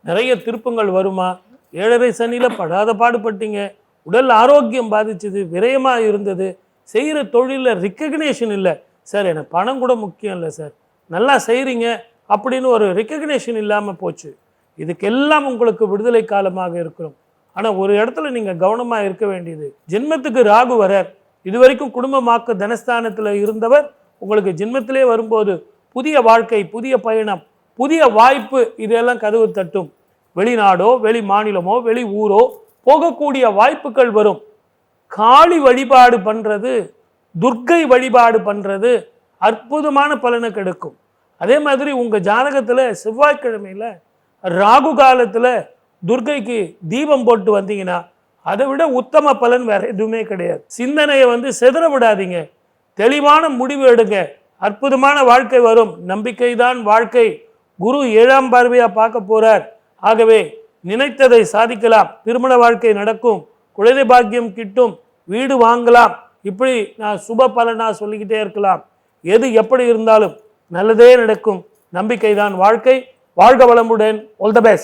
நிறைய திருப்பங்கள் வருமா? 7.5 சனியில் படாத பாடுபட்டீங்க, உடல் ஆரோக்கியம் பாதிச்சது, விரயமாக இருந்தது, செய்கிற தொழிலில் ரெக்கக்னேஷன் இல்லை சார், எனக்கு பணம் கூட முக்கியம் இல்லை சார், நல்லா செய்கிறீங்க அப்படின்னு ஒரு ரெக்கக்னேஷன் இல்லாமல் போச்சு. இதுக்கெல்லாம் உங்களுக்கு விடுதலை காலமாக இருக்கிறோம். ஆனால் ஒரு இடத்துல நீங்கள் கவனமாக இருக்க வேண்டியது, ஜென்மத்துக்கு ராகு வரார். இதுவரைக்கும் குடும்பமாக்க தனஸ்தானத்தில் இருந்தவர் உங்களுக்கு ஜென்மத்திலே வரும்போது புதிய வாழ்க்கை, புதிய பயணம், புதிய வாய்ப்பு, இதெல்லாம் கதவு தட்டும். வெளிநாடோ வெளி மாநிலமோ வெளி ஊரோ போகக்கூடிய வாய்ப்புகள் வரும். காளி வழிபாடு பண்ணுறது, துர்க்கை வழிபாடு பண்ணுறது அற்புதமான பலனை கிடைக்கும். அதே மாதிரி உங்கள் ஜாதகத்தில் செவ்வாய்க்கிழமையில் ராகு காலத்தில் துர்க்கைக்கு தீபம் போட்டு வந்தீங்கன்னா அதை விட உத்தம பலன் வேற எதுவுமே கிடையாது. சிந்தனையை செதற விடாதீங்க, தெளிவான முடிவு எடுங்க, அற்புதமான வாழ்க்கை வரும். நம்பிக்கை தான் வாழ்க்கை. குரு 7ஆம் பார்வையா பார்க்க போறார். ஆகவே நினைத்ததை சாதிக்கலாம், திருமண வாழ்க்கை நடக்கும், குழந்தை பாக்கியம் கிட்டும், வீடு வாங்கலாம். இப்படி நான் சுப பலனா சொல்லிக்கிட்டே இருக்கலாம். எது எப்படி இருந்தாலும் நல்லதே நடக்கும். நம்பிக்கை தான் வாழ்க்கை. வாழ்க வளமுடன். All the best.